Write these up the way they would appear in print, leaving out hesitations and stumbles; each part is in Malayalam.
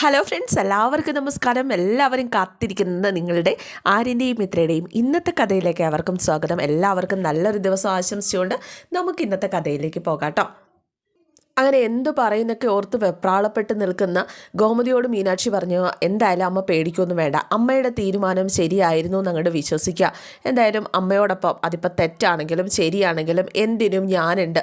ഹലോ ഫ്രണ്ട്സ്, എല്ലാവർക്കും നമസ്കാരം. എല്ലാവരും കാത്തിരിക്കുന്നത് നിങ്ങളുടെ ആര്യൻ്റെയും മിത്രയുടെയും ഇന്നത്തെ കഥയിലേക്ക് അവർക്കും സ്വാഗതം. എല്ലാവർക്കും നല്ലൊരു ദിവസം ആശംസിച്ചുകൊണ്ട് നമുക്ക് ഇന്നത്തെ കഥയിലേക്ക് പോകാം കേട്ടോ. അങ്ങനെ എന്തു പറയുന്നൊക്കെ ഓർത്ത് വെപ്രാളപ്പെട്ട് നിൽക്കുന്ന ഗോമതിയോട് മീനാക്ഷി പറഞ്ഞു, എന്തായാലും അമ്മ പേടിക്കൊന്നും വേണ്ട, അമ്മയുടെ തീരുമാനം ശരിയായിരുന്നു എന്നങ്ങോട്ട് വിശ്വസിക്കുക. എന്തായാലും അമ്മയോടൊപ്പം അതിപ്പോൾ തെറ്റാണെങ്കിലും ശരിയാണെങ്കിലും എന്തിനും ഞാനുണ്ട്.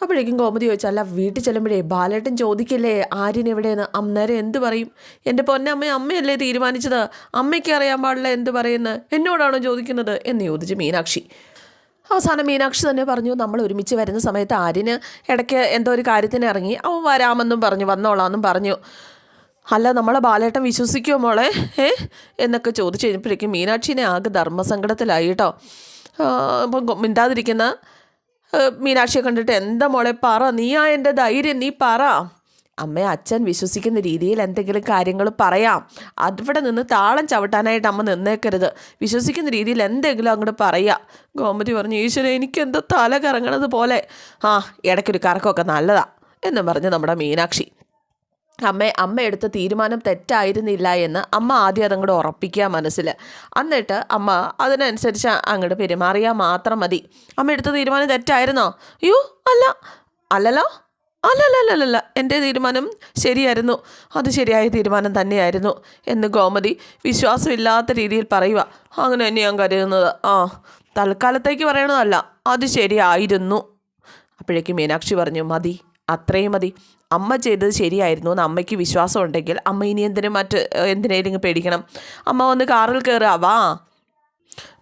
അപ്പോഴേക്കും ഗോമതി ചോദിച്ചു, അല്ല വീട്ടിൽ ചെല്ലുമ്പോഴേ ബാലേട്ടൻ ചോദിക്കില്ലേ ആര്യൻ എവിടെയെന്ന്? അന്നേരം എന്ത് പറയും? എൻ്റെ പൊന്നമ്മ, അമ്മയല്ലേ തീരുമാനിച്ചത്, അമ്മയ്ക്ക് അറിയാൻ പാടില്ല എന്ത് പറയുന്നത്, എന്നോടാണോ ചോദിക്കുന്നത് എന്ന് ചോദിച്ചു മീനാക്ഷി. അവസാനം മീനാക്ഷി തന്നെ പറഞ്ഞു, നമ്മൾ ഒരുമിച്ച് വരുന്ന സമയത്ത് ആര്യന് ഇടയ്ക്ക് എന്തോ ഒരു കാര്യത്തിന് ഇറങ്ങി, അവൻ വരാമെന്നും പറഞ്ഞു, വന്നോളാമെന്നും പറഞ്ഞു. അല്ല നമ്മളെ ബാലേട്ടൻ വിശ്വസിക്കുമോ മോളെ എന്നൊക്കെ ചോദിച്ചു കഴിഞ്ഞപ്പോഴേക്കും മീനാക്ഷിനെ ആകെ ധർമ്മസങ്കടത്തിലായി കേട്ടോ. ഇപ്പം മിണ്ടാതിരിക്കുന്ന മീനാക്ഷിയെ കണ്ടിട്ട്, എന്താ മോളെ പറ, നീയാ എൻ്റെ ധൈര്യം, നീ പറ. അമ്മയെ അച്ഛൻ വിശ്വസിക്കുന്ന രീതിയിൽ എന്തെങ്കിലും കാര്യങ്ങൾ പറയാം, അവിടെ നിന്ന് താളം ചവിട്ടാനായിട്ട് അമ്മ നിന്നേക്കരുത്, വിശ്വസിക്കുന്ന രീതിയിൽ എന്തെങ്കിലും അങ്ങോട്ട് പറയാം. ഗോമതി പറഞ്ഞു, ഈശ്വര എനിക്കെന്തോ തല കറങ്ങണത് പോലെ. ഇടയ്ക്കൊരു കറക്കമൊക്കെ നല്ലതാ എന്നും പറഞ്ഞ് നമ്മുടെ മീനാക്ഷി അമ്മ എടുത്ത തീരുമാനം തെറ്റായിരുന്നില്ല എന്ന് അമ്മ ആദ്യം അതങ്ങോട്ട് ഉറപ്പിക്കുക മനസ്സിൽ. എന്നിട്ട് അമ്മ അതിനനുസരിച്ച് അങ്ങോട്ട് പെരുമാറിയാൽ മാത്രം മതി. അമ്മ എടുത്ത തീരുമാനം തെറ്റായിരുന്നോ? അയ്യോ അല്ലല്ലോ, അല്ലല്ല, എൻ്റെ തീരുമാനം ശരിയായിരുന്നു, അത് ശരിയായ തീരുമാനം തന്നെയായിരുന്നു എന്ന് ഗോമതി വിശ്വാസമില്ലാത്ത രീതിയിൽ പറയുക. അങ്ങനെ തന്നെ ഞാൻ കരുതുന്നത്. തൽക്കാലത്തേക്ക് പറയണതല്ല, അത് ശരിയായിരുന്നു. അപ്പോഴേക്കും മീനാക്ഷി പറഞ്ഞു, മതി, അത്രയും മതി, അമ്മ ചെയ്തത് ശരിയായിരുന്നു എന്ന് അമ്മയ്ക്ക് വിശ്വാസം ഉണ്ടെങ്കിൽ അമ്മ ഇനി എന്തിനേലും പേടിക്കണം? അമ്മ വന്ന് കാറിൽ കയറുക, വാ.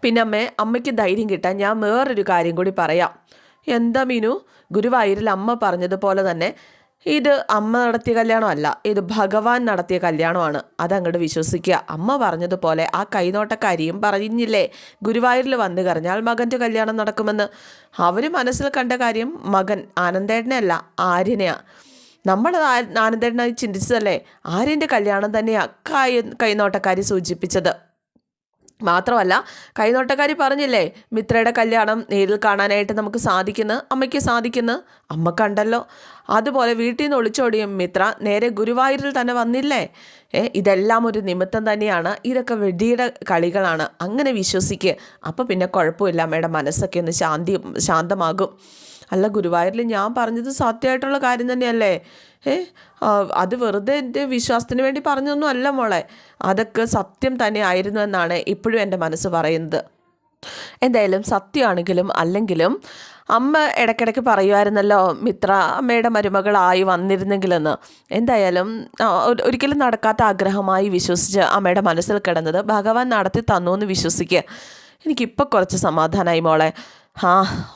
പിന്നെ അമ്മയ്ക്ക് ധൈര്യം കിട്ടാൻ ഞാൻ വേറൊരു കാര്യം കൂടി പറയാം. എന്താ മീനു? ഗുരുവായൂരിൽ അമ്മ പറഞ്ഞതുപോലെ തന്നെ ഇത് അമ്മ നടത്തിയ കല്യാണമല്ല, ഇത് ഭഗവാൻ നടത്തിയ കല്യാണമാണ്, അതങ്ങോട്ട് വിശ്വസിക്കുക. അമ്മ പറഞ്ഞതുപോലെ ആ കൈനോട്ടക്കാരിയും പറഞ്ഞില്ലേ ഗുരുവായൂരിൽ വന്നു കറിഞ്ഞാൽ മകൻ്റെ കല്യാണം നടക്കുമെന്ന്. അവർ മനസ്സിൽ കണ്ട കാര്യം മകൻ ആനന്ദേട്ടനെ അല്ല, ആര്യനെയാണ്. നമ്മൾ ആനന്ദേട്ടനായി ചിന്തിച്ചതല്ലേ ആര്യൻ്റെ കല്യാണം തന്നെയാണ് കൈനോട്ടക്കാരി സൂചിപ്പിച്ചത്. മാത്രമല്ല കൈനോട്ടക്കാരി പറഞ്ഞില്ലേ മിത്രയുടെ കല്യാണം നേരിൽ കാണാനായിട്ട് നമുക്ക് അമ്മയ്ക്ക് സാധിക്കുന്നു, അമ്മ കണ്ടല്ലോ. അതുപോലെ വീട്ടിൽ നിന്ന് ഒളിച്ചോടിയും മിത്ര നേരെ ഗുരുവായൂരിൽ തന്നെ വന്നില്ലേ. ഇതെല്ലാം ഒരു നിമിത്തം തന്നെയാണ്, ഇതൊക്കെ വെടിയുടെ കളികളാണ്, അങ്ങനെ വിശ്വസിക്കുക. അപ്പോൾ പിന്നെ കുഴപ്പമില്ല, അമ്മയുടെ മനസ്സൊക്കെ ഒന്ന് ശാന്തമാകും. അല്ല ഗുരുവായൂരിൽ ഞാൻ പറഞ്ഞത് സത്യമായിട്ടുള്ള കാര്യം തന്നെയല്ലേ? അത് വെറുതെ എൻ്റെ വിശ്വാസത്തിന് വേണ്ടി പറഞ്ഞൊന്നും അല്ല മോളെ, അതൊക്കെ സത്യം തന്നെ ആയിരുന്നു എന്നാണ് ഇപ്പോഴും എൻ്റെ മനസ്സ് പറയുന്നത്. എന്തായാലും സത്യമാണെങ്കിലും അല്ലെങ്കിലും അമ്മ ഇടയ്ക്കിടയ്ക്ക് പറയുമായിരുന്നല്ലോ മിത്ര അമ്മയുടെ മരുമകളായി വന്നിരുന്നെങ്കിലെന്ന്. എന്തായാലും ഒരിക്കലും നടക്കാത്ത ആഗ്രഹമായി വിശ്വസിച്ച് അമ്മയുടെ മനസ്സിൽ കിടന്നത് ഭഗവാൻ നടത്തി തന്നു എന്ന് വിശ്വസിക്കുക. എനിക്കിപ്പോൾ കുറച്ച് സമാധാനമായി മോളെ.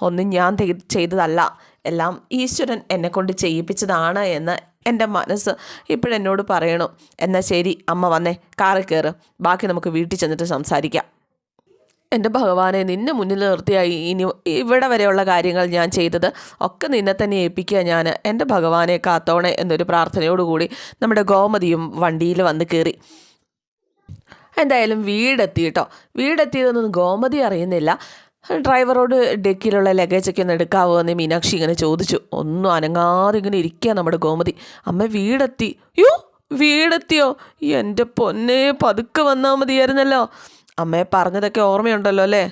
ഒന്നും ഞാൻ ചെയ്തതല്ല, എല്ലാം ഈശ്വരൻ എന്നെക്കൊണ്ട് ചെയ്യിപ്പിച്ചതാണ് എന്ന് എൻ്റെ മനസ്സ് ഇപ്പോഴെന്നോട് പറയണു. എന്നാൽ ശരി അമ്മ വന്നേ, കാറിൽ കയറ്, ബാക്കി നമുക്ക് വീട്ടിൽ ചെന്നിട്ട് സംസാരിക്കാം. എൻ്റെ ഭഗവാനെ, നിന്നെ മുന്നിൽ നിർത്തിയായി ഇനി ഇവിടെ വരെയുള്ള കാര്യങ്ങൾ ഞാൻ ചെയ്തത് ഒക്കെ നിന്നെ തന്നെ ഏൽപ്പിക്കുക ഞാൻ. എൻ്റെ ഭഗവാനെ കാത്തോണേ എന്നൊരു പ്രാർത്ഥനയോടുകൂടി നമ്മുടെ ഗോമതിയും വണ്ടിയിൽ വന്ന് കയറി. എന്തായാലും വീടെത്തി കേട്ടോ. വീടെത്തിയതൊന്നും ഗോമതി അറിയുന്നില്ല. ഡ്രൈവറോട് ഡെക്കിലുള്ള ലഗേജൊക്കെ ഒന്ന് എടുക്കാവോ എന്ന് മീനാക്ഷി ഇങ്ങനെ ചോദിച്ചു. ഒന്നും അനങ്ങാതെ ഇങ്ങനെ ഇരിക്കുക നമ്മുടെ ഗോമതി. അമ്മ വീടെത്തി. വീടെത്തിയോ? എൻ്റെ പൊന്നെ, പതുക്കെ വന്നാൽ മതിയായിരുന്നല്ലോ. അമ്മയെ പറഞ്ഞതൊക്കെ ഓർമ്മയുണ്ടല്ലോ അല്ലേ?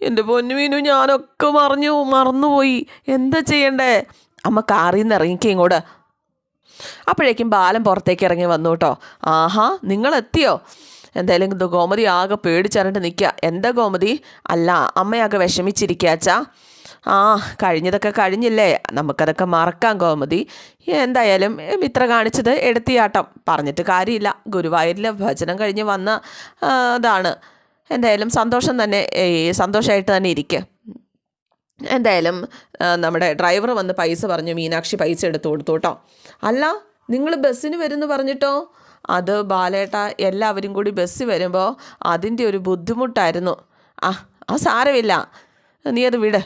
എൻ്റെ പൊന്നു മീനു, ഞാനൊക്കെ മറന്നുപോയി, എന്താ ചെയ്യണ്ടേ? അമ്മ കാറിൽ നിന്ന് ഇറങ്ങിക്കേ ഇങ്ങോട്ട്. അപ്പോഴേക്കും ബാലൻ പുറത്തേക്ക് ഇറങ്ങി വന്നു കേട്ടോ. നിങ്ങളെത്തിയോ? എന്തായാലും ഗോമതി ആകെ പേടിച്ചറിഞ്ഞിട്ട് നിൽക്കുക. എന്താ ഗോമതി? അല്ല അമ്മയാകെ വിഷമിച്ചിരിക്കാച്ചാ. കഴിഞ്ഞതൊക്കെ കഴിഞ്ഞില്ലേ, നമുക്കതൊക്കെ മറക്കാം ഗോമതി. എന്തായാലും മിത്ര കാണിച്ചത് എടുത്തിയാട്ടം, പറഞ്ഞിട്ട് കാര്യമില്ല, ഗുരുവായൂരിൽ ഭജനം കഴിഞ്ഞ് വന്ന അതാണ്. എന്തായാലും സന്തോഷമായിട്ട് തന്നെ ഇരിക്കുക. എന്തായാലും നമ്മുടെ ഡ്രൈവർ വന്ന് പൈസ പറഞ്ഞു. മീനാക്ഷി പൈസ എടുത്തു കൊടുത്തു കേട്ടോ. അല്ല നിങ്ങൾ ബസ്സിന് വരുമെന്ന് പറഞ്ഞിട്ടോ? അത് ബാലേട്ട, എല്ലാവരും കൂടി ബസ് വരുമ്പോൾ അതിൻ്റെ ഒരു ബുദ്ധിമുട്ടായിരുന്നു. സാരമില്ല, നീ അത് വിട്.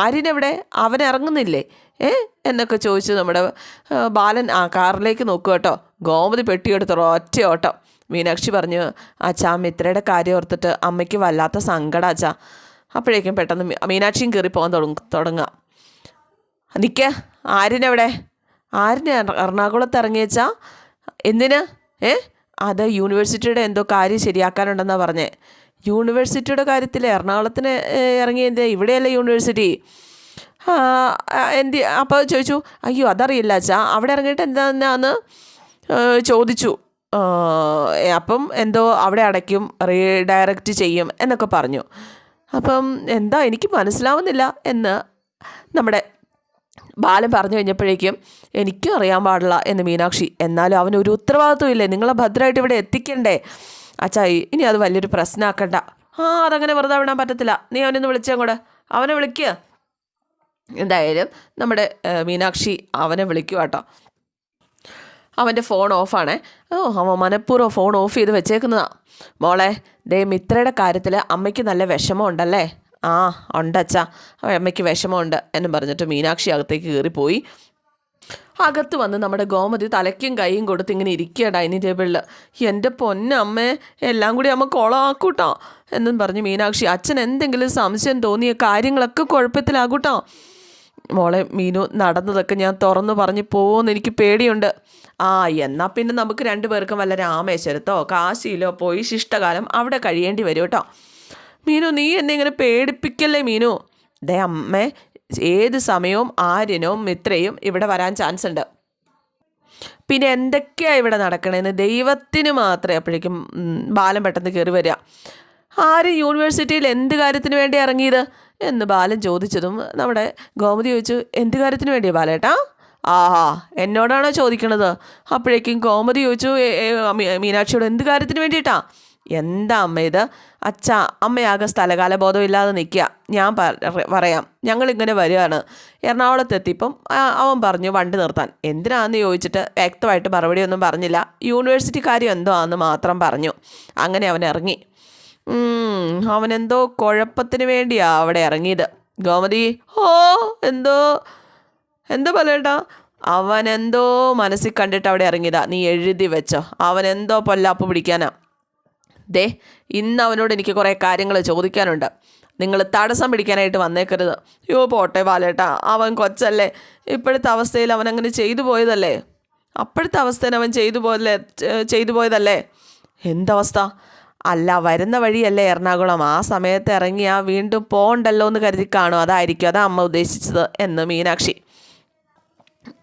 ആര്യനെവിടെ? അവൻ ഇറങ്ങുന്നില്ലേ എന്നൊക്കെ ചോദിച്ചു നമ്മുടെ ബാലൻ കാറിലേക്ക് നോക്കുക കേട്ടോ. ഗോമതി പെട്ടിയെടുത്തോ ഒറ്റ ഓട്ടം. മീനാക്ഷി പറഞ്ഞു, അച്ഛാ മിത്രയുടെ കാര്യം ഓർത്തിട്ട് അമ്മയ്ക്ക് വല്ലാത്ത സങ്കടം അച്ഛാ. അപ്പോഴേക്കും പെട്ടെന്ന് മീനാക്ഷിയും കയറി പോകാൻ തുടങ്ങുക. നിൽക്കുക, ആര്യനെവിടെ? ആര്യനെ എറണാകുളത്ത് ഇറങ്ങിയച്ചാ എന്തിന്? ഏ അത് യൂണിവേഴ്സിറ്റിയുടെ എന്തോ കാര്യം ശരിയാക്കാനുണ്ടെന്നാണ് പറഞ്ഞേ. യൂണിവേഴ്സിറ്റിയുടെ കാര്യത്തിൽ എറണാകുളത്തിന് ഇറങ്ങിയത് ഇവിടെയല്ലേ യൂണിവേഴ്സിറ്റി? അപ്പോൾ ചോദിച്ചു, അയ്യോ അതറിയില്ല അച്ഛാ, അവിടെ ഇറങ്ങിയിട്ട് എന്താന്ന് ചോദിച്ചു. അപ്പം എന്തോ അവിടെ അടയ്ക്കും, റീഡയറക്റ്റ് ചെയ്യും എന്നൊക്കെ പറഞ്ഞു. അപ്പം എന്താ എനിക്ക് മനസ്സിലാവുന്നില്ല എന്ന് നമ്മുടെ ബാലൻ പറഞ്ഞു കഴിഞ്ഞപ്പോഴേക്കും എനിക്കും അറിയാൻ പാടില്ല എന്ന് മീനാക്ഷി. എന്നാലും അവനൊരു ഉത്തരവാദിത്വം ഇല്ലേ, നിങ്ങളെ ഭദ്രമായിട്ട് ഇവിടെ എത്തിക്കണ്ടേ അച്ഛാ, ഇനി അത് വലിയൊരു പ്രശ്നമാക്കണ്ട. അതങ്ങനെ വെറുതെ വിടാൻ പറ്റത്തില്ല, നീ അവനൊന്ന് വിളിച്ചങ്ങോട്ട്, അവനെ വിളിക്കുക. എന്തായാലും നമ്മുടെ മീനാക്ഷി അവനെ വിളിക്കുക കേട്ടോ. അവൻ്റെ ഫോൺ ഓഫാണേ. അവൻ മനഃപൂർവ്വം ഫോൺ ഓഫ് ചെയ്ത് വെച്ചേക്കുന്നതാണ്. മോളെ, മിത്രയുടെ കാര്യത്തിൽ അമ്മയ്ക്ക് നല്ല വിഷമമുണ്ടല്ലേ? ഉണ്ടച്ചാ, അമ്മയ്ക്ക് വിഷമമുണ്ട് എന്നും പറഞ്ഞിട്ട് മീനാക്ഷി അകത്തേക്ക് കയറിപ്പോയി. അകത്ത് വന്ന് നമ്മുടെ ഗോമതി തലയ്ക്കും കൈയും കൊടുത്ത് ഇങ്ങനെ ഇരിക്കുക ഡൈനിങ് ടേബിളിൽ. എൻ്റെ പൊന്നമ്മേ, എല്ലാം കൂടി അമ്മ കുളമാക്കൂട്ടോ എന്നും പറഞ്ഞ് മീനാക്ഷി. അച്ഛൻ എന്തെങ്കിലും സംശയം തോന്നിയ കാര്യങ്ങളൊക്കെ കുഴപ്പത്തിലാകൂട്ടോ. മോളെ മീനു, നടന്നതൊക്കെ ഞാൻ തുറന്നു പറഞ്ഞ് പോകുമെന്ന് എനിക്ക് പേടിയുണ്ട്. എന്നാൽ പിന്നെ നമുക്ക് രണ്ടുപേർക്കും വല്ല രാമേശ്വരത്തോ കാശിയിലോ പോയി ശിഷ്ടകാലം അവിടെ കഴിയേണ്ടി വരും കേട്ടോ. മീനു, നീ എന്നെ ഇങ്ങനെ പേടിപ്പിക്കല്ലേ മീനു. അമ്മേ, ഏത് സമയവും ആര്യനോ മിത്രയും ഇവിടെ വരാൻ ചാൻസ് ഉണ്ട്. പിന്നെ എന്തൊക്കെയാണ് ഇവിടെ നടക്കണേന്ന് ദൈവത്തിന് മാത്രമേ. അപ്പോഴേക്കും ബാലൻ പെട്ടെന്ന് കയറി വരിക. ആര്യൻ യൂണിവേഴ്സിറ്റിയിൽ എന്ത് കാര്യത്തിന് വേണ്ടി ഇറങ്ങിയത് എന്ന് ബാലൻ ചോദിച്ചതും നമ്മുടെ ഗോമതി ചോദിച്ചു, എന്ത് കാര്യത്തിന് വേണ്ടിയാണ് ബാലേട്ടാ? എന്നോടാണോ ചോദിക്കണത്? അപ്പോഴേക്കും ഗോമതി ചോദിച്ചു മീനാക്ഷിയോട്, എന്ത് കാര്യത്തിന് വേണ്ടിയിട്ടാ? എന്താ അമ്മ ഇത്? അച്ഛാ, അമ്മയാകെ സ്ഥലകാല ബോധമില്ലാതെ നിൽക്കുക. ഞാൻ പറയാം, ഞങ്ങളിങ്ങനെ വരികയാണ്. എറണാകുളത്തെത്തിയപ്പം അവൻ പറഞ്ഞു വണ്ടി നിർത്താൻ. എന്തിനാണെന്ന് ചോദിച്ചിട്ട് വ്യക്തമായിട്ട് മറുപടിയൊന്നും പറഞ്ഞില്ല. യൂണിവേഴ്സിറ്റി കാര്യം എന്തോ ആണെന്ന് മാത്രം പറഞ്ഞു. അങ്ങനെ അവൻ ഇറങ്ങി. അവനെന്തോ കുഴപ്പത്തിന് വേണ്ടിയാ അവിടെ ഇറങ്ങിയത്. ഗോമതി, എന്തോ പറയട്ടാ, അവനെന്തോ മനസ്സിൽ കണ്ടിട്ട് അവിടെ ഇറങ്ങിയതാ. നീ എഴുതി വെച്ചോ, അവനെന്തോ പൊല്ലാപ്പ് പിടിക്കാനാ. ഇന്ന് അവനോട് എനിക്ക് കുറേ കാര്യങ്ങൾ ചോദിക്കാനുണ്ട്. നിങ്ങൾ തടസ്സം പിടിക്കാനായിട്ട് വന്നേക്കരുത്. പോട്ടെ ബാലേട്ടാ, അവൻ കൊച്ചല്ലേ. ഇപ്പോഴത്തെ അവസ്ഥയിൽ അവനങ്ങനെ ചെയ്തു പോയതല്ലേ. അപ്പോഴത്തെ അവസ്ഥയിൽ അവൻ ചെയ്തു പോയതല്ലേ. എന്തവസ്ഥ? അല്ല, വരുന്ന വഴിയല്ലേ എറണാകുളം. ആ സമയത്ത് ഇറങ്ങിയാൽ വീണ്ടും പോകണ്ടല്ലോ എന്ന് കരുതി കാണും. അതാ അമ്മ ഉദ്ദേശിച്ചത് എന്ന് മീനാക്ഷി.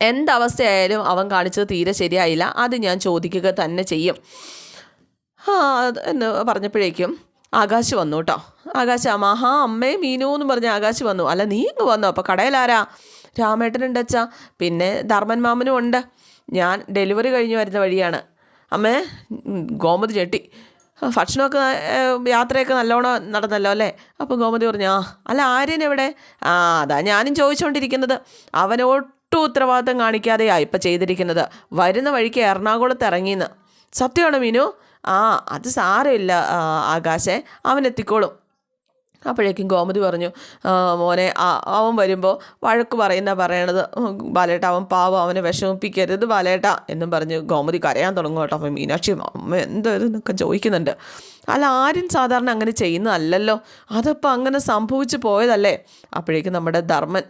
എന്തവസ്ഥയായാലും അവൻ കാണിച്ചത് തീരെ ശരിയായില്ല. അത് ഞാൻ ചോദിക്കുക തന്നെ ചെയ്യും എന്ന് പറഞ്ഞപ്പോഴേക്കും ആകാശ് വന്നു കേട്ടോ. ആകാശ്, അമ്മേ മീനു എന്ന് പറഞ്ഞ് ആകാശ് വന്നു. അല്ല, നീ ഇങ്ങ് വന്നു. അപ്പോൾ കടയിലാരാ? രാമേട്ടനുണ്ട് അച്ഛാ, പിന്നെ ധർമ്മൻ മാമനും ഉണ്ട്. ഞാൻ ഡെലിവറി കഴിഞ്ഞ് വരുന്ന വഴിയാണ്. അമ്മേ, ഗോമതി ചെട്ടി. ഭക്ഷണമൊക്കെ യാത്രയൊക്കെ നല്ലോണം നടന്നല്ലോ അല്ലേ? അപ്പോൾ ഗോമതി പറഞ്ഞു, അല്ല ആര്യൻ എവിടെ? അതാ ഞാനും ചോദിച്ചുകൊണ്ടിരിക്കുന്നത്. അവനൊട്ടും ഉത്തരവാദിത്തം കാണിക്കാതെയാണ് ഇപ്പം ചെയ്തിരിക്കുന്നത്. വരുന്ന വഴിക്ക് എറണാകുളത്ത് ഇറങ്ങിയെന്ന്. സത്യമാണോ മീനു? അത് സാരമില്ല ആകാശേ, അവൻ എത്തിക്കോളും. അപ്പോഴേക്കും ഗോമതി പറഞ്ഞു, മോനെ, അവൻ വരുമ്പോൾ വഴക്ക് പറയണത് ബാലേട്ട, അവൻ പാവം, അവനെ വിഷമിപ്പിക്കരുത് ബാലേട്ട എന്നും പറഞ്ഞ് ഗോമതി കരയാൻ തുടങ്ങും കേട്ടോ. അപ്പം മീനാക്ഷി, അമ്മ എന്താ ഇതെന്നൊക്കെ ചോദിക്കുന്നുണ്ട്. അല്ല, ആരും സാധാരണ അങ്ങനെ ചെയ്യുന്നതല്ലല്ലോ, അതിപ്പോൾ അങ്ങനെ സംഭവിച്ചു പോയതല്ലേ. അപ്പോഴേക്കും നമ്മുടെ ധർമ്മൻ,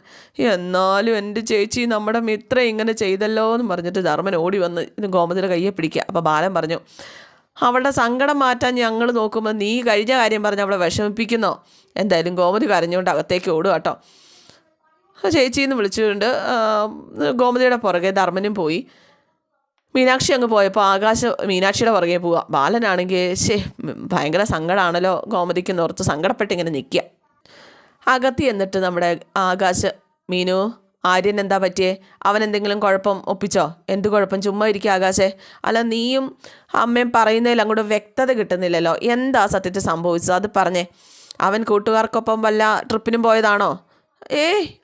എന്നാലും എൻ്റെ ചേച്ചി നമ്മുടെ മിത്ര ഇങ്ങനെ ചെയ്തല്ലോ എന്ന് പറഞ്ഞിട്ട് ധർമ്മൻ ഓടി വന്ന് ഇത് ഗോമതിയുടെ കയ്യെ പിടിക്കുക. അപ്പോൾ ബാലൻ പറഞ്ഞു, അവളുടെ സങ്കടം മാറ്റാൻ ഞങ്ങൾ നോക്കുമ്പോൾ നീ കഴിഞ്ഞ കാര്യം പറഞ്ഞ് അവളെ വിഷമിപ്പിക്കുന്നോ? എന്തായാലും ഗോമതി കരഞ്ഞുകൊണ്ട് അകത്തേക്ക് ഓടുക കേട്ടോ. ചേച്ചിന്ന് വിളിച്ചുകൊണ്ട് ഗോമതിയുടെ പുറകെ ധർമ്മനും പോയി. മീനാക്ഷി അങ്ങ് പോയപ്പോൾ ആകാശ് മീനാക്ഷിയുടെ പുറകെ പോവുക. ബാലനാണെങ്കിൽ ഭയങ്കര സങ്കടമാണല്ലോ ഗോമതിക്ക് ഓർത്ത് സങ്കടപ്പെട്ടിങ്ങനെ നിൽക്കുക. അകത്തി എന്നിട്ട് നമ്മുടെ ആകാശ്, മീനു, ആര്യൻ എന്താ പറ്റിയേ? അവൻ എന്തെങ്കിലും കുഴപ്പം ഒപ്പിച്ചോ? എന്ത് കുഴപ്പം? ചുമ്മാ ഇരിക്കുക ആകാശേ. അല്ല, നീയും അമ്മയും പറയുന്നതിൽ അങ്ങോട്ട് വ്യക്തത കിട്ടുന്നില്ലല്ലോ. എന്താ സത്യത്തിൽ സംഭവിച്ചത്? അത് പറഞ്ഞേ. അവൻ കൂട്ടുകാർക്കൊപ്പം വല്ല ട്രിപ്പിനും പോയതാണോ?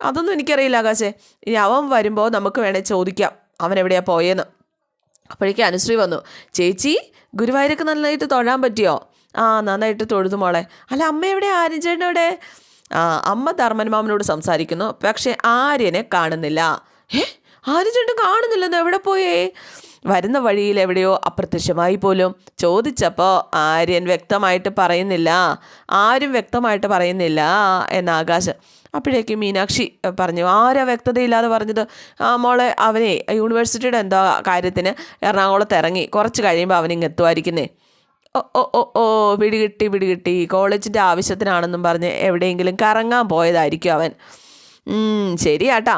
അതൊന്നും എനിക്കറിയില്ല ആകാശേ. ഇനി അവൻ വരുമ്പോൾ നമുക്ക് വേണേൽ ചോദിക്കാം അവൻ എവിടെയാണ് പോയെന്ന്. അപ്പോഴേക്കും അനുശ്രീ വന്നു. ചേച്ചി, ഗുരുവായൂരൊക്കെ നന്നായിട്ട് തൊഴാൻ പറ്റിയോ? നന്നായിട്ട് തൊഴുതു മോളെ. അല്ല, അമ്മ എവിടെ? ആര്യൻ ചേട്ടൻ എവിടെ? അമ്മ ധർമ്മൻ മാമനോട് സംസാരിക്കുന്നു, പക്ഷേ ആര്യനെ കാണുന്നില്ല. ആര്യൻ ചേട്ടൻ കാണുന്നില്ലെന്ന്? എവിടെ പോയേ? വരുന്ന വഴിയിൽ എവിടെയോ അപ്രത്യക്ഷമായി പോലും. ചോദിച്ചപ്പോൾ ആര്യൻ വ്യക്തമായിട്ട് പറയുന്നില്ല, ആരും വ്യക്തമായിട്ട് പറയുന്നില്ല എന്ന് ആകാശ്. അപ്പോഴേക്കും മീനാക്ഷി പറഞ്ഞു, ആരാ വ്യക്തതയില്ലാതെ പറഞ്ഞത്? മോളെ അവനെ യൂണിവേഴ്സിറ്റിയുടെ എന്തോ കാര്യത്തിന് എറണാകുളത്ത് ഇറങ്ങി, കുറച്ച് കഴിയുമ്പോൾ അവനിങ്ങ് എത്തുമായിരിക്കുന്നേ. ഓ ഓ ഓ ഓ പിടികിട്ടി, കോളേജിൻ്റെ ആവശ്യത്തിനാണെന്നും പറഞ്ഞ് എവിടെയെങ്കിലും കറങ്ങാൻ പോയതായിരിക്കും അവൻ. ശരിയാട്ടാ,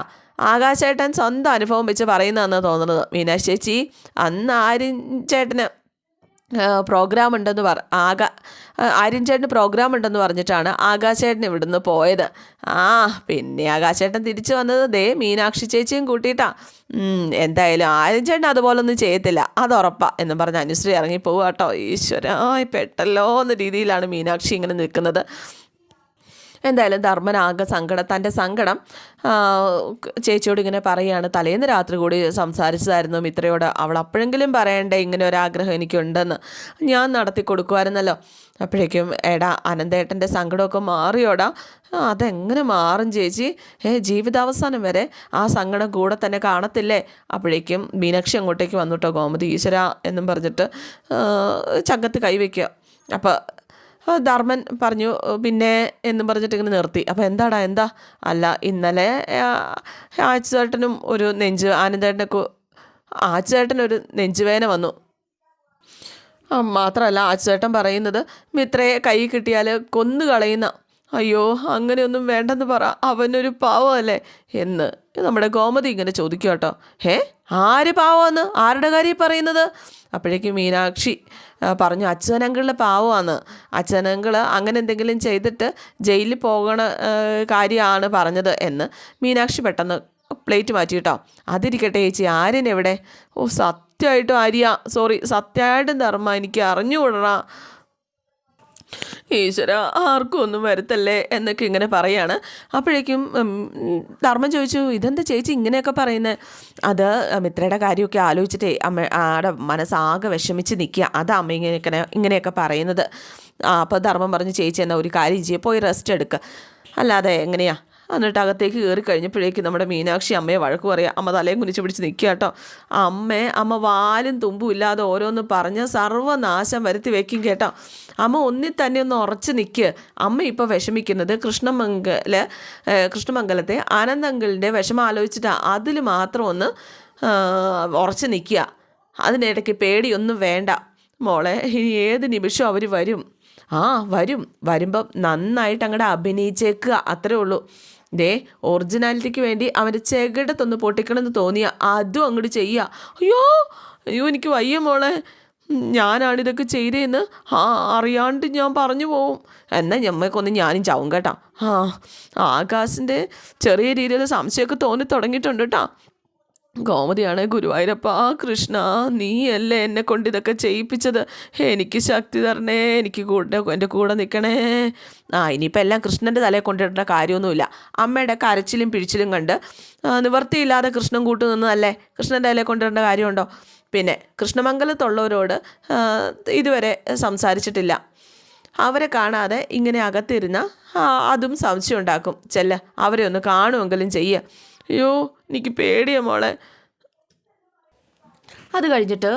ആകാശേട്ടൻ സ്വന്തം അനുഭവം വെച്ച് പറയുന്നതെന്ന് തോന്നുന്നത്. മീനാക്ഷി ചേച്ചി, അന്ന് ആര്യൻ ചേട്ടന് പ്രോഗ്രാം ഉണ്ടെന്ന് ആര്യൻ ചേട്ടന് പ്രോഗ്രാം ഉണ്ടെന്ന് പറഞ്ഞിട്ടാണ് ആകാശേട്ടൻ ഇവിടുന്ന് പോയത്. പിന്നെ ആകാശേട്ടൻ തിരിച്ചു വന്നത് ദേ മീനാക്ഷി ചേച്ചിയും കൂട്ടിയിട്ടാ. എന്തായാലും ആര്യൻ ചേട്ടൻ അതുപോലൊന്നും ചെയ്യത്തില്ല, അതുറപ്പാ എന്നും പറഞ്ഞ് അനുശ്രീ ഇറങ്ങിപ്പോവുക കേട്ടോ. ഈശ്വരായി പെട്ടല്ലോ എന്ന രീതിയിലാണ് മീനാക്ഷി ഇങ്ങനെ നിൽക്കുന്നത്. എന്തായാലും ധർമ്മനാകെ തൻ്റെ സങ്കടം ചേച്ചിയോട് ഇങ്ങനെ പറയുകയാണ്. തലേന്ന് രാത്രി കൂടി സംസാരിച്ചതായിരുന്നു മിത്രയോട്. അവൾ അപ്പോഴെങ്കിലും പറയണ്ടേ ഇങ്ങനെ ഒരാഗ്രഹം എനിക്കുണ്ടെന്ന്, ഞാൻ നടത്തി കൊടുക്കുമായിരുന്നല്ലോ. അപ്പോഴേക്കും എടാ അനന്തേട്ടൻ്റെ സങ്കടമൊക്കെ മാറിയോടാ. അതെങ്ങനെ മാറും ചേച്ചി? ജീവിതാവസാനം വരെ ആ സങ്കടം കൂടെ തന്നെ കാണത്തില്ലേ? അപ്പോഴേക്കും മീനാക്ഷി അങ്ങോട്ടേക്ക് വന്നുട്ടോ. ഗോമതി ഈശ്വര എന്നും പറഞ്ഞിട്ട് ചങ്കത്ത് കൈവയ്ക്കുക. അപ്പോൾ ധർമ്മൻ പറഞ്ഞു പിന്നെ എന്നും പറഞ്ഞിട്ട് ഇങ്ങനെ നിർത്തി. അപ്പോൾ എന്താ അല്ല ഇന്നലെ ആച്ചേട്ടനും ഒരു ആച്ചേട്ടനൊരു നെഞ്ചുവേദന വന്നു. മാത്രമല്ല ആച്ചേട്ടൻ പറയുന്നത് മിത്രയെ കൈ കിട്ടിയാൽ കൊന്നു കളയുന്ന. അയ്യോ അങ്ങനെയൊന്നും വേണ്ടെന്ന് പറ, അവനൊരു പാവമല്ലേ എന്ന് നമ്മുടെ ഗോമതി ഇങ്ങനെ ചോദിക്കും കേട്ടോ. ആര് പാവമെന്ന്? ആരുടെ കാര്യം പറയുന്നത്? അപ്പോഴേക്കും മീനാക്ഷി പറഞ്ഞു, അച്ഛനങ്കിളുടെ പാവമാണ്. അച്ഛനങ്കിൾ അങ്ങനെ എന്തെങ്കിലും ചെയ്തിട്ട് ജയിലിൽ പോകണ കാര്യമാണ് പറഞ്ഞത് എന്ന് മീനാക്ഷി പെട്ടെന്ന് പ്ലേറ്റ് മാറ്റി കേട്ടോ. അതിരിക്കട്ടെ ചേച്ചി, ആര്യനെവിടെ? സത്യമായിട്ടും സത്യമായിട്ടും ധർമ്മ എനിക്ക് അറിഞ്ഞുകൂടണ. ഈശ്വര ആർക്കും ഒന്നും വരുത്തല്ലേ എന്നൊക്കെ ഇങ്ങനെ പറയാണ്. അപ്പോഴേക്കും ധർമ്മൻ ചോദിച്ചു, ഇതെന്താ ചേച്ചി ഇങ്ങനെയൊക്കെ പറയുന്നത്? അത് മിത്രയുടെ കാര്യമൊക്കെ ആലോചിച്ചിട്ടേ അമ്മയുടെ മനസ്സാകെ വിഷമിച്ച് നിൽക്കുക, അതാ അമ്മ ഇങ്ങനെയൊക്കെ പറയുന്നത്. അപ്പോൾ ധർമ്മൻ പറഞ്ഞു, ചേച്ചി എന്നാൽ ഒരു കാര്യം ചെയ്യുക, പോയി റെസ്റ്റ് എടുക്കുക, അല്ലാതെ എങ്ങനെയാ? എന്നിട്ട് അകത്തേക്ക് കയറി കഴിഞ്ഞപ്പോഴേക്കും നമ്മുടെ മീനാക്ഷി അമ്മയെ വഴക്ക് പറയുക. അമ്മ തലയും കുനിച്ച് പിടിച്ച് നിൽക്കുക കേട്ടോ. അമ്മ വാലും തുമ്പും ഇല്ലാതെ ഓരോന്ന് പറഞ്ഞ് സർവ്വനാശം വരുത്തി വെക്കും കേട്ടോ. അമ്മ ഒന്നിൽ തന്നെ ഒന്ന് ഉറച്ച് നിൽക്കുക. അമ്മ ഇപ്പോൾ വിഷമിക്കുന്നത് കൃഷ്ണമംഗലത്തെ ആനന്ദങ്കിളിൻ്റെ വിഷമം ആലോചിച്ചിട്ടാണ്. അതിൽ മാത്രം ഒന്ന് ഉറച്ച് നിൽക്കുക. അതിനിടയ്ക്ക് പേടിയൊന്നും വേണ്ട മോളെ, ഇനി ഏത് നിമിഷം അവർ വരും. വരുമ്പം നന്നായിട്ട് അങ്ങോട്ട് അഭിനയിച്ചേക്കുക, അത്രേ ഉള്ളൂ. ഒറിജിനാലിറ്റിക്ക് വേണ്ടി അവൻ്റെ ചെകിടത്തൊന്ന് പൊട്ടിക്കണമെന്ന് തോന്നിയ അതും അങ്ങോട്ട് ചെയ്യുക. അയ്യോ എനിക്ക് വയ്യ മോളെ, ഞാനാണിതൊക്കെ ചെയ്തതെന്ന് അറിയാണ്ട് ഞാൻ പറഞ്ഞു പോവും. എന്നാൽ ഞമ്മക്കൊന്ന് ഞാനും ചാവും കേട്ടോ. ആകാശിൻ്റെ ചെറിയ രീതിയിൽ സംശയമൊക്കെ തോന്നി തുടങ്ങിയിട്ടുണ്ട് കേട്ടോ. ഗോമതിയാണ്, ഗുരുവായൂരപ്പ കൃഷ്ണ നീയല്ലേ എന്നെ കൊണ്ട് ഇതൊക്കെ ചെയ്യിപ്പിച്ചത്, എനിക്ക് ശക്തി തരണേ, എനിക്ക് എൻ്റെ കൂടെ നിൽക്കണേ. ഇനിയിപ്പോൾ എല്ലാം കൃഷ്ണൻ്റെ തലയെ കൊണ്ടിടേണ്ട കാര്യമൊന്നുമില്ല. അമ്മയുടെ കരച്ചിലും പിഴിച്ചിലും കണ്ട് നിവർത്തിയില്ലാതെ കൃഷ്ണൻ കൂട്ടു നിന്നതല്ലേ, കൃഷ്ണൻ്റെ തലയെ കൊണ്ടിടേണ്ട കാര്യമുണ്ടോ? പിന്നെ കൃഷ്ണമംഗലത്തുള്ളവരോട് ഇതുവരെ സംസാരിച്ചിട്ടില്ല. അവരെ കാണാതെ ഇങ്ങനെ അകത്തിരുന്ന അതും സംശയം ഉണ്ടാക്കും. അവരെ ഒന്ന് കാണുമെങ്കിലും ചെയ്യുക. അയ്യോ എനിക്ക് പേടിയാ മോളെ. അത് കഴിഞ്ഞിട്ട്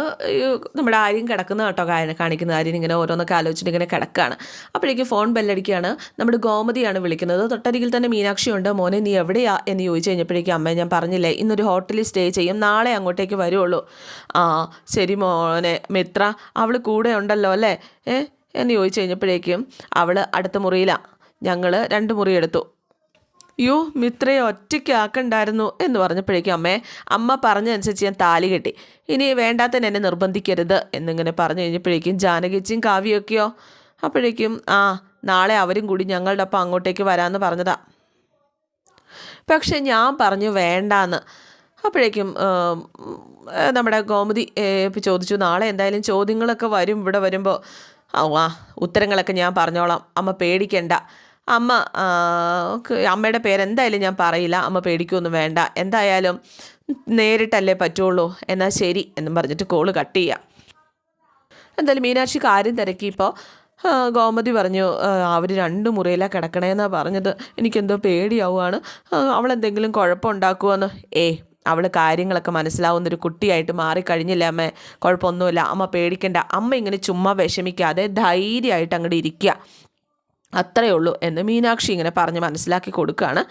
നമ്മുടെ ആര്യൻ കിടക്കുന്ന കേട്ടോ കാണിക്കുന്ന. ആര്യൻ ഇങ്ങനെ ഓരോന്നൊക്കെ ആലോചിച്ചിട്ട് ഇങ്ങനെ കിടക്കുകയാണ്. അപ്പോഴേക്കും ഫോൺ ബെല്ലടിക്കുകയാണ്. നമ്മുടെ ഗോമതിയാണ് വിളിക്കുന്നത്. തൊട്ടരികിൽ തന്നെ മീനാക്ഷി ഉണ്ട്. മോനെ നീ എവിടെയാ എന്ന് ചോദിച്ചു കഴിഞ്ഞപ്പോഴേക്കും അമ്മ ഞാൻ പറഞ്ഞില്ലേ ഇന്നൊരു ഹോട്ടലിൽ സ്റ്റേ ചെയ്യും, നാളെ അങ്ങോട്ടേക്ക് വരുള്ളൂ. ശരി മോനെ. മിത്ര അവൾ കൂടെ ഉണ്ടല്ലോ അല്ലേ എന്ന് ചോദിച്ചു കഴിഞ്ഞപ്പോഴേക്കും അവൾ അടുത്ത മുറിയിലാണ്. ഞങ്ങൾ 2 മുറി എടുത്തു. യോ മിത്രയെ ഒറ്റയ്ക്കാക്കണ്ടായിരുന്നു എന്ന് പറഞ്ഞപ്പോഴേക്കും അമ്മ പറഞ്ഞതനുസരിച്ച് ഞാൻ താലി കെട്ടി, ഇനി വേണ്ടാത്തന്നെ എന്നെ നിർബന്ധിക്കരുത് എന്നിങ്ങനെ പറഞ്ഞു കഴിഞ്ഞപ്പോഴേക്കും ജാനകിച്ചിയും കാവ്യമൊക്കെയോ അപ്പോഴേക്കും നാളെ അവരും കൂടി ഞങ്ങളുടെ ഒപ്പം അങ്ങോട്ടേക്ക് വരാമെന്ന് പറഞ്ഞതാ. പക്ഷെ ഞാൻ പറഞ്ഞു വേണ്ടാന്ന്. അപ്പോഴേക്കും നമ്മുടെ ഗോമതി ചോദിച്ചു, നാളെ എന്തായാലും ചോദ്യങ്ങളൊക്കെ വരും ഇവിടെ വരുമ്പോൾ. ഉത്തരങ്ങളൊക്കെ ഞാൻ പറഞ്ഞോളാം, അമ്മ പേടിക്കണ്ട. അമ്മയുടെ പേരെന്തായാലും ഞാൻ പറയില്ല, അമ്മ പേടിക്കൊന്നും വേണ്ട, എന്തായാലും നേരിട്ടല്ലേ പറ്റുള്ളൂ. എന്നാൽ ശരി എന്നും പറഞ്ഞിട്ട് കോള് കട്ട് ചെയ്യാം. എന്തായാലും മീനാക്ഷി കാര്യം തിരക്കിയപ്പോൾ ഗോമതി പറഞ്ഞു, അവർ 2 മുറിയിലാണ് കിടക്കണേന്നാണ് പറഞ്ഞത്, എനിക്കെന്തോ പേടിയാവുകയാണ്, അവളെന്തെങ്കിലും കുഴപ്പമുണ്ടാക്കുമെന്ന്. അവൾ കാര്യങ്ങളൊക്കെ മനസ്സിലാവുന്നൊരു കുട്ടിയായിട്ട് മാറിക്കഴിഞ്ഞില്ല അമ്മേ, കുഴപ്പമൊന്നുമില്ല, അമ്മ പേടിക്കണ്ട, അമ്മ ഇങ്ങനെ ചുമ്മാ വിഷമിക്കാതെ ധൈര്യമായിട്ട് അങ്ങോട്ട് ഇരിക്കുക, അത്രയേ ഉള്ളൂ എന്ന് മീനാക്ഷി ഇങ്ങനെ പറഞ്ഞ് മനസ്സിലാക്കി കൊടുക്കുകയാണ്.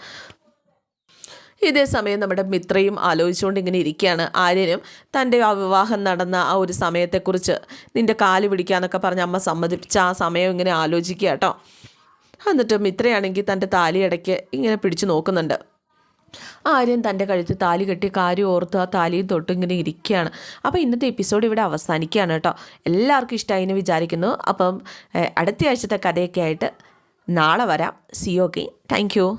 ഇതേ സമയം നമ്മുടെ മിത്രയും ആലോചിച്ചുകൊണ്ട് ഇങ്ങനെ ഇരിക്കുകയാണ്. ആര്യനും തൻ്റെ ആ വിവാഹം നടന്ന ആ ഒരു സമയത്തെക്കുറിച്ച് നിൻ്റെ കാല് പിടിക്കാന്നൊക്കെ പറഞ്ഞ് അമ്മ സമ്മതിപ്പിച്ച ആ സമയം ഇങ്ങനെ ആലോചിക്കുക കേട്ടോ. എന്നിട്ട് മിത്രയാണെങ്കിൽ തൻ്റെ താലിയിടയ്ക്ക് ഇങ്ങനെ പിടിച്ചു നോക്കുന്നുണ്ട്. ആര്യൻ തൻ്റെ കഴുത്തിൽ താലി കെട്ടി കാര്യം ഓർത്ത് ആ താലിയും തൊട്ട് ഇങ്ങനെ ഇരിക്കുകയാണ്. അപ്പോൾ ഇന്നത്തെ എപ്പിസോഡ് ഇവിടെ അവസാനിക്കുകയാണ് കേട്ടോ. എല്ലാവർക്കും ഇഷ്ടമായി എന്ന് വിചാരിക്കുന്നു. അപ്പം അടുത്ത ആഴ്ചത്തെ കഥയൊക്കെ ആയിട്ട് നാളെ വരാം. See you. Okay, thank U.